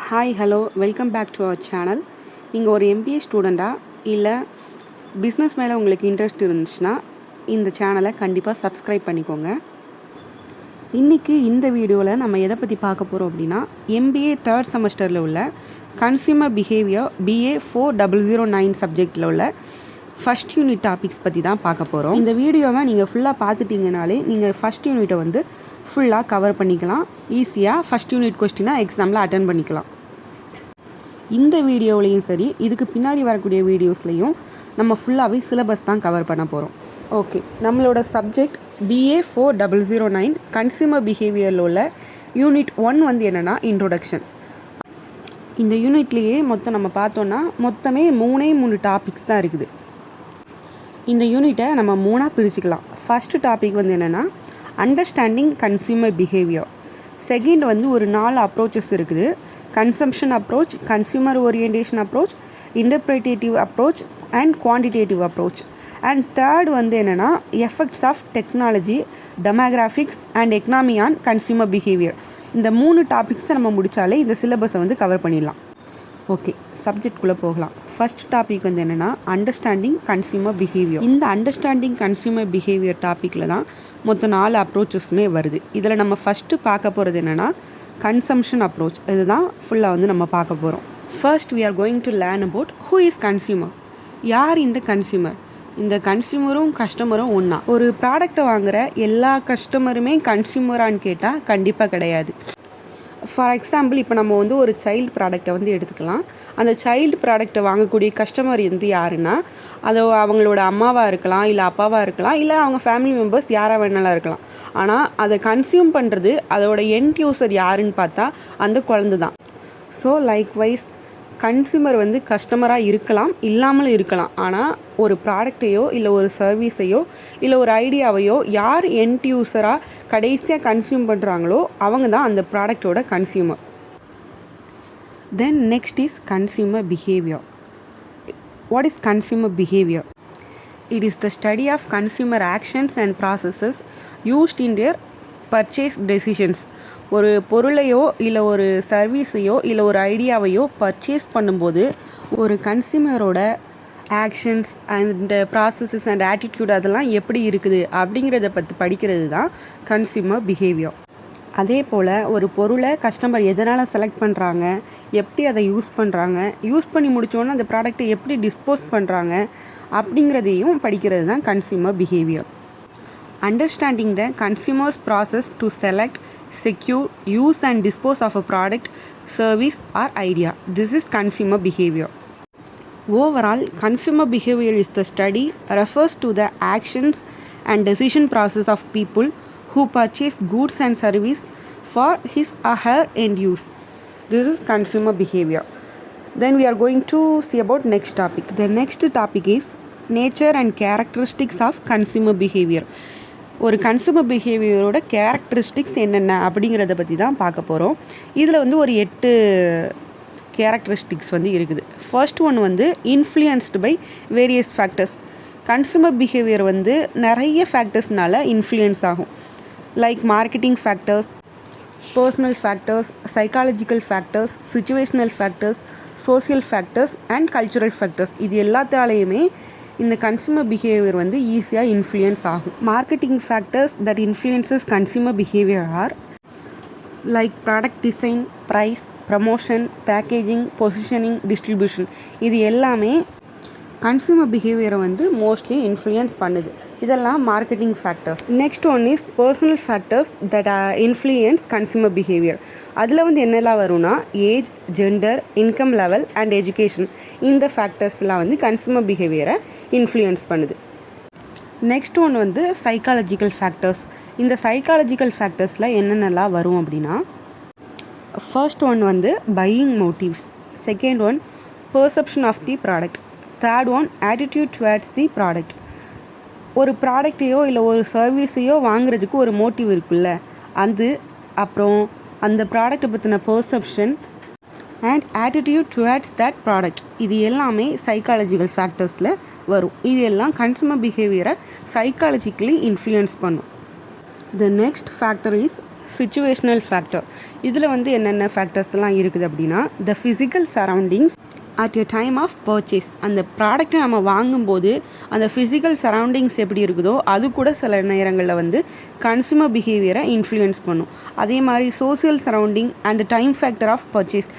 Hi hello welcome back to our channel. நீங்கள் ஒரு MBA ஸ்டூடெண்ட்டாக இல்லை பிஸ்னஸ் மேலே உங்களுக்கு இன்ட்ரெஸ்ட் இருந்துச்சுன்னா இந்த சேனலை கண்டிப்பாக சப்ஸ்கிரைப் பண்ணிக்கோங்க. இன்றைக்கி இந்த வீடியோவில் நம்ம எதை பற்றி பார்க்க போகிறோம் அப்படின்னா, எம்பிஏ தேர்ட் செமஸ்டரில் உள்ள கன்சியூமர் பிஹேவியர் BA 4009 சப்ஜெக்டில் உள்ள ஃபஸ்ட் யூனிட் டாபிக்ஸ் பற்றி தான் பார்க்க போகிறோம். இந்த வீடியோவை நீங்கள் ஃபுல்லாக பார்த்துட்டிங்கனாலே நீங்கள் ஃபஸ்ட் யூனிட்டை வந்து ஃபுல்லாக கவர் பண்ணிக்கலாம். ஈஸியாக ஃபஸ்ட் யூனிட் கொஸ்டினாக எக்ஸாமில் அட்டன் பண்ணிக்கலாம். இந்த வீடியோவிலையும் சரி, இதுக்கு பின்னாடி வரக்கூடிய வீடியோஸ்லையும் நம்ம ஃபுல்லாகவே சிலபஸ் தான் கவர் பண்ண போகிறோம். ஓகே, நம்மளோட சப்ஜெக்ட் BA 4009 கன்சியூமர் பிஹேவியரில் உள்ள யூனிட் 1 வந்து என்னென்னா இன்ட்ரோடக்ஷன். இந்த யூனிட்லேயே நம்ம பார்த்தோன்னா மொத்தமே 3 டாபிக்ஸ் தான் இருக்குது. இந்த யூனிட்டை நம்ம 3ஆக பிரிச்சுக்கலாம். ஃபஸ்ட்டு டாபிக் வந்து என்னென்னா அண்டர்ஸ்டாண்டிங் கன்சியூமர் பிஹேவியர். செகண்ட் வந்து ஒரு 4 அப்ரோச்சஸ் இருக்குது. Consumption approach, consumer orientation approach, interpretive approach and quantitative approach. And third வந்து என்னென்னா effects of technology, demographics and economy on consumer behaviour. இந்த 3 டாபிக்ஸை நம்ம முடித்தாலே இந்த சிலபஸை வந்து கவர் பண்ணிடலாம். ஓகே, சப்ஜெக்ட்குள்ளே போகலாம். ஃபஸ்ட் டாபிக் வந்து என்னென்னா அண்டர்ஸ்டாண்டிங் கன்சியூமர் பிஹேவியர். இந்த அண்டர்ஸ்டாண்டிங் கன்சியூமர் பிஹேவியர் டாப்பிக்கில் தான் மொத்தம் 4 அப்ரோச்சஸுமே வருது. இதில் நம்ம ஃபஸ்ட்டு பார்க்க போகிறது என்னென்னா கன்சம்ஷன் அப்ரோச். இதுதான் ஃபுல்லாக வந்து நம்ம பார்க்க போகிறோம். First we are going to learn about who is consumer. யார் இந்த கன்சியூமர்? இந்த கன்சியூமரும் கஸ்டமரும் ஒன்றா? ஒரு ப்ராடக்டை வாங்குகிற எல்லா கஸ்டமருமே கன்சியூமரான்னு கேட்டால் கண்டிப்பாக கிடையாது. ஃபார் எக்ஸாம்பிள், இப்போ நம்ம வந்து ஒரு சைல்டு ப்ராடக்டை வந்து எடுத்துக்கலாம். அந்த சைல்டு ப்ராடக்டை வாங்கக்கூடிய கஸ்டமர் வந்து யாருன்னா, அது அவங்களோட அம்மாவாக இருக்கலாம், இல்லை அப்பாவாக இருக்கலாம், இல்லை அவங்க ஃபேமிலி மெம்பர்ஸ் யாராக வேணாலும் இருக்கலாம். ஆனால் அதை கன்சியூம் பண்ணுறது அதோட எண்ட் யூசர் யாருன்னு பார்த்தா அந்த குழந்தை தான். ஸோ லைக்வைஸ் கன்சியூமர் வந்து கஸ்டமராக இருக்கலாம், இல்லாமலும் இருக்கலாம். ஆனால் ஒரு ப்ராடக்டையோ இல்லை ஒரு சர்வீஸையோ இல்லை ஒரு ஐடியாவையோ யார் எண்ட் யூஸராக கடைசியாக கன்சியூம் பண்ணுறாங்களோ அவங்க தான் அந்த ப்ராடக்டோட consumer. Then next is consumer behaviour. What is consumer behaviour? It is the study of consumer actions and processes used in their purchase decisions. ஒரு பொருளையோ இல்லை ஒரு சர்வீஸையோ இல்லை ஒரு ஐடியாவையோ பர்ச்சேஸ் பண்ணும்போது ஒரு கன்சியூமரோட actions and processes and attitude அதெல்லாம் எப்படி இருக்குது அப்படிங்கிறத பற்றி படிக்கிறது தான் கன்சியூமர் பிஹேவியர். அதே போல் ஒரு பொருளை கஸ்டமர் எதனால் செலக்ட் பண்ணுறாங்க, எப்படி அதை யூஸ் பண்ணுறாங்க, யூஸ் பண்ணி முடித்தோன்னே அந்த ப்ராடக்ட்டை எப்படி டிஸ்போஸ் பண்ணுறாங்க அப்படிங்கிறதையும் படிக்கிறது தான் consumer behaviour. Understanding the consumers process to select, secure, use and dispose of a product, service or idea. This is consumer behavior. Overall, consumer behavior is the study refers to the actions and decision process of people who purchase goods and service for his or her end use. This is consumer behavior. Then we are going to see about next topic. The next topic is nature and characteristics of consumer behavior. ஒரு consumer பிஹேவியரோட characteristics என்னென்ன அப்படிங்கிறத பற்றி தான் பார்க்க போகிறோம். இதில் வந்து ஒரு 8 கேரக்டரிஸ்டிக்ஸ் வந்து இருக்குது. ஃபர்ஸ்ட் ஒன் வந்து influenced by various factors. Consumer behaviour வந்து நிறைய ஃபேக்டர்ஸ்னால இன்ஃப்ளூயன்ஸ் ஆகும். Like marketing factors, personal factors, psychological factors, situational factors, social factors and cultural factors. இது எல்லாத்தாலேயுமே இந்த கன்சூமர் பிஹேவியர் வந்து ஈஸியாக இன்ஃப்ளூயன்ஸ் ஆகும். Marketing factors that influences consumer behaviour are like product design, price, promotion, packaging, positioning, distribution. இது எல்லாமே consumer பிஹேவியரை வந்து மோஸ்ட்லி இன்ஃப்ளூயன்ஸ் பண்ணுது. இதெல்லாம் marketing factors. Next one is personal factors that influence consumer behaviour. அதில் வந்து என்னெல்லாம் வரும்னா age, gender, income level and education. இந்த ஃபேக்டர்ஸ்லாம் வந்து கன்சூமர் பிஹேவியரை இன்ஃப்ளூயன்ஸ் பண்ணுது. நெக்ஸ்ட் ஒன் வந்து சைக்காலஜிக்கல் ஃபேக்டர்ஸ். இந்த சைக்காலஜிக்கல் ஃபேக்டர்ஸில் என்னென்னலாம் வரும் அப்படின்னா, ஃபர்ஸ்ட் ஒன் வந்து buying motives, second one perception of the product, third one attitude towards the product. ஒரு ப்ராடக்டையோ இல்லை ஒரு சர்வீஸையோ வாங்குறதுக்கு ஒரு மோட்டிவ் இருக்குல்ல, அது அப்புறம் அந்த ப்ராடக்டை பற்றின perception and attitude towards that product. இது எல்லாமே சைக்காலஜிக்கல் ஃபேக்டர்ஸில் வரும். இது எல்லாம் கன்சூமர் பிஹேவியரை சைக்காலஜிக்கலி இன்ஃப்ளூயன்ஸ் பண்ணும். The next factor is situational factor. இதில் வந்து என்னென்ன ஃபேக்டர்ஸ்லாம் இருக்குது அப்படின்னா, the physical surroundings at a time of purchase. அந்த ப்ராடக்ட்டை நம்ம வாங்கும்போது அந்த ஃபிசிக்கல் சரௌண்டிங்ஸ் எப்படி இருக்குதோ அது கூட சில நேரங்களில் வந்து கன்சியூமர் பிஹேவியரை இன்ஃப்ளூயன்ஸ் பண்ணும். அதே மாதிரி social surrounding and time factor of purchase.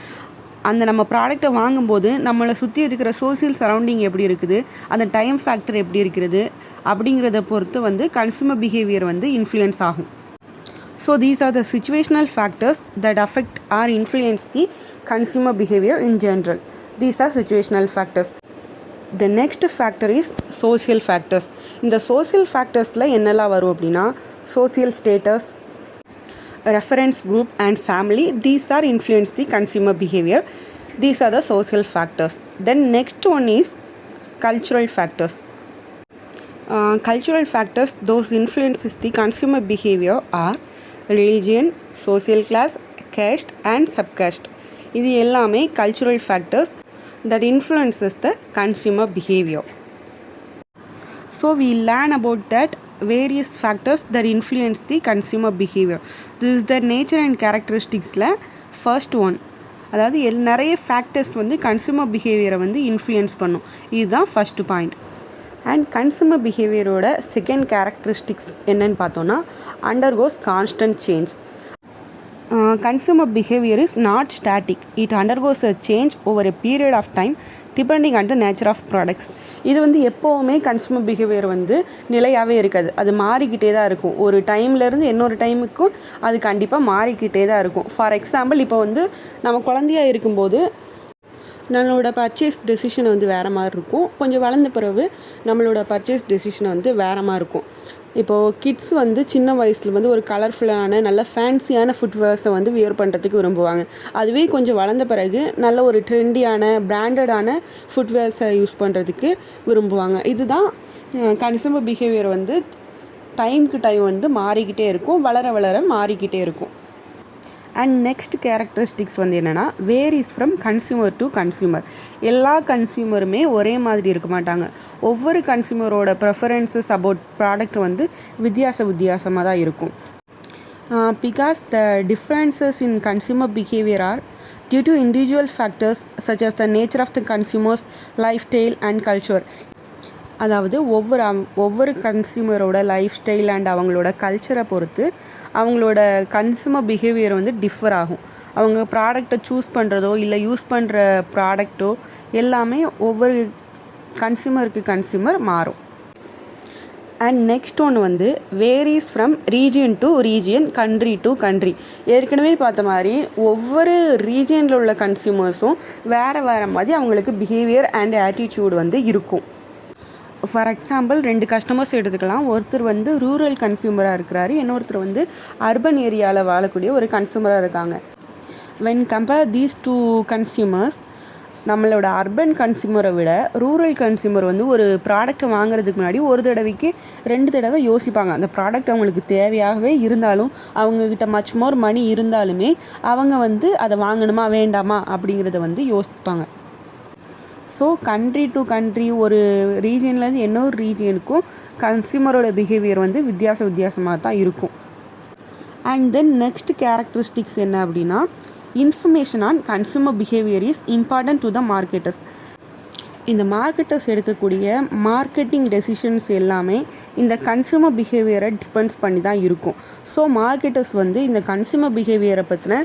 அந்த நம்ம ப்ராடக்ட்டை வாங்கும்போது நம்மளை சுற்றி இருக்கிற சோசியல் சரௌண்டிங் எப்படி இருக்குது, அந்த டைம் ஃபேக்டர் எப்படி இருக்கிறது அப்படிங்கிறத பொறுத்து வந்து கன்சியூமர் பிஹேவியர் வந்து இன்ஃப்ளூயன்ஸ் ஆகும். So these are the situational factors that affect or influence the consumer behaviour in general. These are situational factors. The next factor is social factors. இந்த social factorsல என்னெல்லாம் வரும் அப்படின்னா, social status, reference group and family. These are influence the consumer behavior. These are the social factors. Then next one is cultural factors. Cultural factors, those influences the consumer behavior are religion, social class, caste and subcaste. இது எல்லாமே cultural factors that influences the consumer behavior. So we learn about that various factors that influence the consumer behavior. This is the nature and characteristicsல first one. அதாவது நிறைய factors வந்து consumer பிஹேவியரை வந்து influence பண்ணும். இதுதான் first point. And consumer பிஹேவியரோட second characteristics என்னன்னு பார்த்தோன்னா, undergoes constant change. Consumer behavior is not static. It undergoes a change over a period of time depending on the nature of products. இது வந்து எப்போவுமே கன்சூமர் பிஹேவியர் வந்து நிலையாகவே இருக்காது. அது மாறிக்கிட்டே தான் இருக்கும். ஒரு டைம்லேருந்து இன்னொரு டைமுக்கும் அது கண்டிப்பாக மாறிக்கிட்டே தான் இருக்கும். ஃபார் எக்ஸாம்பிள், இப்போ வந்து நம்ம குழந்தையாக இருக்கும்போது நம்மளோட பர்ச்சேஸ் டெசிஷன் வந்து வேறு மாதிரி இருக்கும். கொஞ்சம் வளர்ந்த பிறகு நம்மளோட பர்ச்சேஸ் டெசிஷன் வந்து வேறு மாதிரி இருக்கும். இப்போது கிட்ஸ் வந்து சின்ன வயசில் வந்து ஒரு கலர்ஃபுல்லான நல்ல ஃபேன்சியான ஃபுட்வேர்ஸை வந்து வியர் பண்ணுறதுக்கு விரும்புவாங்க. அதுவே கொஞ்சம் வளர்ந்த பிறகு நல்ல ஒரு ட்ரெண்டியான பிராண்டடான ஃபுட்வேர்ஸை யூஸ் பண்ணுறதுக்கு விரும்புவாங்க. இதுதான் கன்சூமர் பிஹேவியர் வந்து டைமுக்கு டைம் வந்து மாறிக்கிட்டே இருக்கும், வளர வளர மாறிக்கிட்டே இருக்கும். அண்ட் நெக்ஸ்ட் கேரக்டரிஸ்டிக்ஸ் வந்து என்னென்னா, varies from consumer to consumer. எல்லா கன்சியூமருமே ஒரே மாதிரி இருக்க மாட்டாங்க. ஒவ்வொரு கன்சியூமரோட ப்ரெஃபரன்சஸ் அபவுட் ப்ராடக்ட் வந்து வித்தியாசமாக தான் இருக்கும். Because the differences in consumer behaviour are due to individual factors such as the nature of the consumer's lifestyle and culture. அதாவது ஒவ்வொரு கன்சியூமரோட லைஃப் ஸ்டைல் அண்ட் அவங்களோட கல்ச்சரை பொறுத்து அவங்களோட கன்சூமர் பிஹேவியர் வந்து டிஃபர் ஆகும். அவங்க ப்ராடக்டை சூஸ் பண்ணுறதோ இல்லை யூஸ் பண்ணுற ப்ராடக்டோ எல்லாமே ஒவ்வொரு கன்சியூமர் மாறும். அண்ட் நெக்ஸ்ட் ஒன்று வந்து varies from region to region, country to country. ஏற்கனவே பார்த்த மாதிரி ஒவ்வொரு ரீஜியனில் உள்ள கன்சியூமர்ஸும் வேறு மாதிரி அவங்களுக்கு பிஹேவியர் அண்ட் ஆட்டிடியூட் வந்து இருக்கும். ஃபார் எக்ஸாம்பிள், 2 கஸ்டமர்ஸ் எடுத்துக்கலாம். ஒருத்தர் வந்து ரூரல் கன்சியூமராக இருக்கிறாரு, இன்னொருத்தர் வந்து அர்பன் ஏரியாவில் வாழக்கூடிய ஒரு கன்சியூமராக இருக்காங்க. வென் கம்பேர் தீஸ் 2 கன்சியூமர்ஸ், நம்மளோட அர்பன் கன்சியூமரை விட ரூரல் கன்சியூமர் வந்து ஒரு ப்ராடக்ட்டை வாங்குறதுக்கு முன்னாடி ஒரு தடவைக்கு 2 தடவை யோசிப்பாங்க. அந்த ப்ராடக்ட் அவங்களுக்கு தேவையாகவே இருந்தாலும், அவங்கக்கிட்ட மச் மோர் மணி இருந்தாலுமே அவங்க வந்து அதை வாங்கணுமா வேண்டாமா அப்படிங்கிறத வந்து யோசிப்பாங்க. ஸோ கண்ட்ரி டு கண்ட்ரி, ஒரு ரீஜியன்லேருந்து இன்னொரு ரீஜியனுக்கும் கன்சியூமரோட பிஹேவியர் வந்து வித்தியாசமாக தான் இருக்கும். அண்ட் தென் நெக்ஸ்ட் கேரக்டரிஸ்டிக்ஸ் என்ன அப்படின்னா, information on consumer behaviour is important to the marketers. இந்த மார்க்கெட்டர்ஸ் எடுக்கக்கூடிய மார்க்கெட்டிங் டெசிஷன்ஸ் எல்லாமே இந்த கன்சியூமர் பிஹேவியரை டிபெண்ட்ஸ் பண்ணி தான் இருக்கும். ஸோ மார்க்கெட்டர்ஸ் வந்து இந்த கன்சியூமர் பிஹேவியரை பற்றின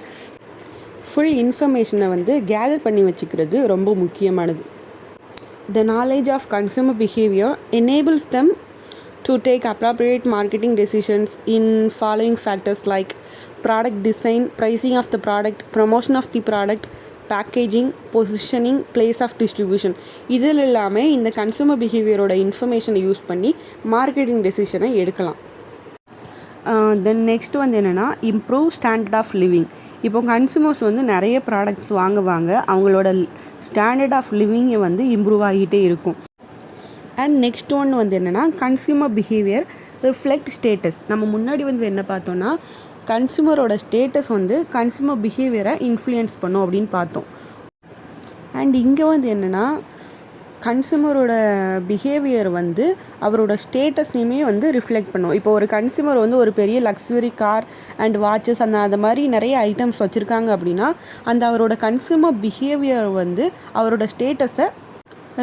ஃபுல் இன்ஃபர்மேஷனை வந்து கேதர் பண்ணி வச்சுக்கிறது ரொம்ப முக்கியமானது. The knowledge of consumer behavior enables them to take appropriate marketing decisions in following factors like product design, pricing of the product, promotion of the product, packaging, positioning, place of distribution. இதில் எல்லாமே இந்த consumer பிஹேவியரோட இன்ஃபர்மேஷனை use பண்ணி marketing டெசிஷனை எடுக்கலாம். Then next வந்து என்னென்னா, improve standard of living. இப்போ consumers வந்து நிறைய ப்ராடக்ட்ஸ் வாங்குவாங்க, அவங்களோட ஸ்டாண்டர்ட் ஆஃப் லிவிங்கை வந்து இம்ப்ரூவ் ஆகிட்டே இருக்கும். அண்ட் நெக்ஸ்ட் ஒன்று வந்து என்னென்னா, கன்சியூமர் பிஹேவியர் ரிஃப்ளெக்ட் ஸ்டேட்டஸ். நம்ம முன்னாடி வந்து என்ன பார்த்தோன்னா, கன்சியூமரோட ஸ்டேட்டஸ் வந்து கன்சியூமர் பிஹேவியரை இன்ஃப்ளூயன்ஸ் பண்ணும் அப்படின்னு பார்த்தோம். அண்ட் இங்கே வந்து என்னென்னா, கன்சியூமரோட பிஹேவியர் வந்து அவரோட ஸ்டேட்டஸ்லையுமே வந்து ரிஃப்ளெக்ட் பண்ணும். இப்போ ஒரு கன்சியூமர் வந்து ஒரு பெரிய லக்ஸுரி கார் அண்ட் வாட்சஸ் அந்த மாதிரி நிறைய ஐட்டம்ஸ் வச்சுருக்காங்க அப்படின்னா அந்த அவரோட கன்சியூமர் பிஹேவியர் வந்து அவரோட ஸ்டேட்டஸை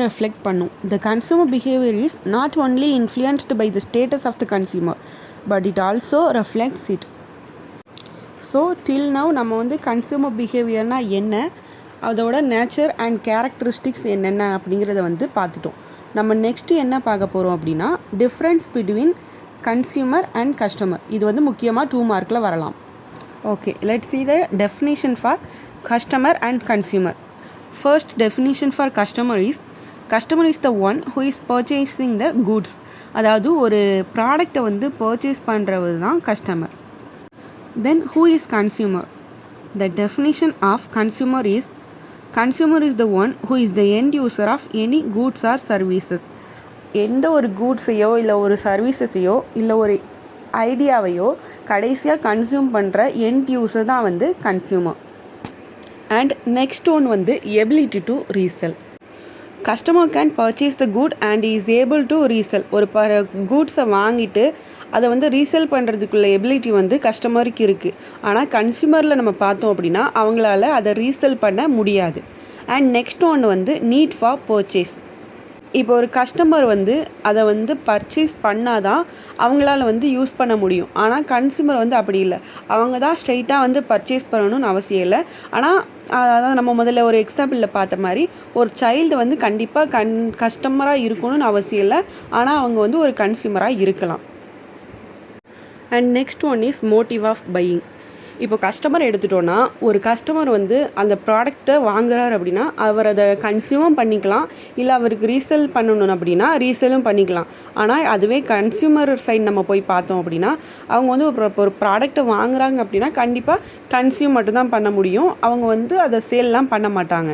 reflect பண்ணும். The consumer behavior is not only influenced by the status of the consumer, but it also reflects it. So till now நம்ம வந்து கன்சியூமர் பிஹேவியர்னால் என்ன, அதோட நேச்சர் அண்ட் கேரக்டரிஸ்டிக்ஸ் என்னென்ன அப்படிங்கிறத வந்து பார்த்துட்டோம். நம்ம நெக்ஸ்ட்டு என்ன பார்க்க போகிறோம் அப்படின்னா difference between consumer and customer. இது வந்து முக்கியமாக 2 மார்க்கில் வரலாம். Okay, let's see the definition for customer and consumer. First definition for customer is the one who is purchasing the goods. அதாவது ஒரு ப்ராடக்டை வந்து பர்ச்சேஸ் பண்ணுறது தான் customer. Then who is consumer? The definition of consumer is the one who is the end user of any goods or services. எந்த ஒரு கூட்ஸையோ இல்லை ஒரு சர்வீசஸையோ இல்லை ஒரு ஐடியாவையோ கடைசியாக கன்சியூம் பண்ணுற எண்ட் யூஸர் தான் வந்து கன்சியூமர். அண்ட் நெக்ஸ்ட் ஒன் வந்து ability to resell. Customer can purchase the good and is able to resell. ஒரு கூட்ஸை வாங்கிட்டு அதை வந்து ரீசெல் பண்ணுறதுக்குள்ள எபிலிட்டி வந்து கஸ்டமருக்கு இருக்குது. ஆனால் கன்சியூமரில் நம்ம பார்த்தோம் அப்படின்னா அவங்களால அதை ரீசெல் பண்ண முடியாது. அண்ட் நெக்ஸ்ட் ஒன்று வந்து நீட் ஃபார் பர்ச்சேஸ். இப்போ ஒரு கஸ்டமர் வந்து அதை வந்து பர்ச்சேஸ் பண்ணால் தான் அவங்களால வந்து யூஸ் பண்ண முடியும். ஆனால் கன்சியூமர் வந்து அப்படி இல்லை, அவங்க தான் ஸ்ட்ரைட்டாக வந்து பர்ச்சேஸ் பண்ணணும்னு அவசியம் இல்லை. ஆனால் அதாவது நம்ம முதல்ல ஒரு எக்ஸாம்பிளில் பார்த்த மாதிரி ஒரு சைல்டு வந்து கண்டிப்பாக கஸ்டமராக இருக்கணும்னு அவசியம் இல்லை, ஆனால் அவங்க வந்து ஒரு கன்சியூமராக இருக்கலாம். And next one is motive of buying. இப்போ கஸ்டமர் எடுத்துட்டோன்னா ஒரு கஸ்டமர் வந்து அந்த ப்ராடக்டை வாங்குறாரு அப்படின்னா அவர் அதை கன்சியூமும் பண்ணிக்கலாம், இல்லை அவருக்கு ரீசெல் பண்ணணும் அப்படின்னா ரீசெலும் பண்ணிக்கலாம். ஆனால் அதுவே கன்சியூமர் சைட் நம்ம போய் பார்த்தோம் அப்படின்னா அவங்க வந்து ஒரு ப்ராடக்டை வாங்குறாங்க அப்படின்னா கண்டிப்பாக கன்சியூம் மட்டும்தான் பண்ண முடியும், அவங்க வந்து அதை சேல்லாம் பண்ண மாட்டாங்க.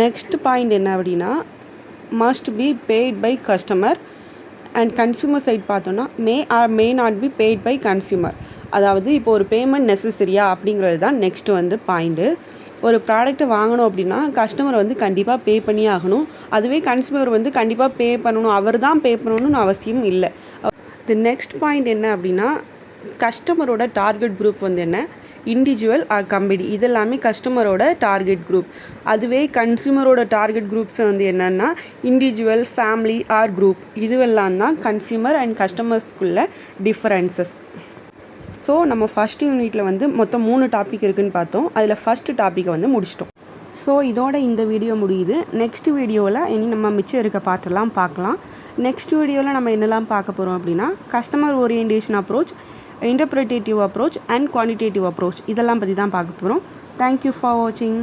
நெக்ஸ்ட் பாயிண்ட் என்ன அப்படின்னா must be paid by customer. And consumer side பார்த்தோன்னா may or may not be paid by consumer. அதாவது இப்போ ஒரு பேமெண்ட் நெசசரியா அப்படிங்கிறது தான் நெக்ஸ்ட் வந்து பாயிண்ட்டு. ஒரு ப்ராடக்ட்டை வாங்கணும் அப்படின்னா கஸ்டமர் வந்து கண்டிப்பாக பே பண்ணி ஆகணும், அதுவே கன்சியூமர் வந்து கண்டிப்பாக பே பண்ணணும், அவர் தான் பே பண்ணணும்னு அவசியம் இல்லை. தி நெக்ஸ்ட் பாயிண்ட் என்ன அப்படின்னா கஸ்டமரோட டார்கெட் குரூப் வந்து என்ன, இண்டிவிஜுவல் ஆர் கம்பெனி, இதெல்லாமே கஸ்டமரோட டார்கெட் குரூப். அதுவே கன்சியூமரோட டார்கெட் குரூப்ஸ் வந்து என்னென்னா இண்டிவிஜுவல், ஃபேமிலி ஆர் குரூப், இதுவெல்லாம் தான் கன்சியூமர் அண்ட் கஸ்டமர்ஸ்க்குள்ள டிஃப்ரென்சஸ். ஸோ நம்ம ஃபஸ்ட் யூனிட்டில் வந்து மொத்தம் 3 டாபிக் இருக்குதுன்னு பார்த்தோம். அதில் ஃபஸ்ட்டு டாப்பிக்கை வந்து முடிச்சிட்டோம். ஸோ இதோட இந்த வீடியோ முடியுது. நெக்ஸ்ட் வீடியோவில் இனி நம்ம மிச்சம் இருக்க பாட்டெல்லாம் பார்க்கலாம். நெக்ஸ்ட் வீடியோவில் நம்ம என்னெல்லாம் பார்க்க போகிறோம் அப்படின்னா customer orientation approach, interpretive approach and quantitative approach, இதெல்லாம் பற்றி தான் பார்க்க போகிறோம். தேங்க்யூ ஃபார் வாட்சிங்.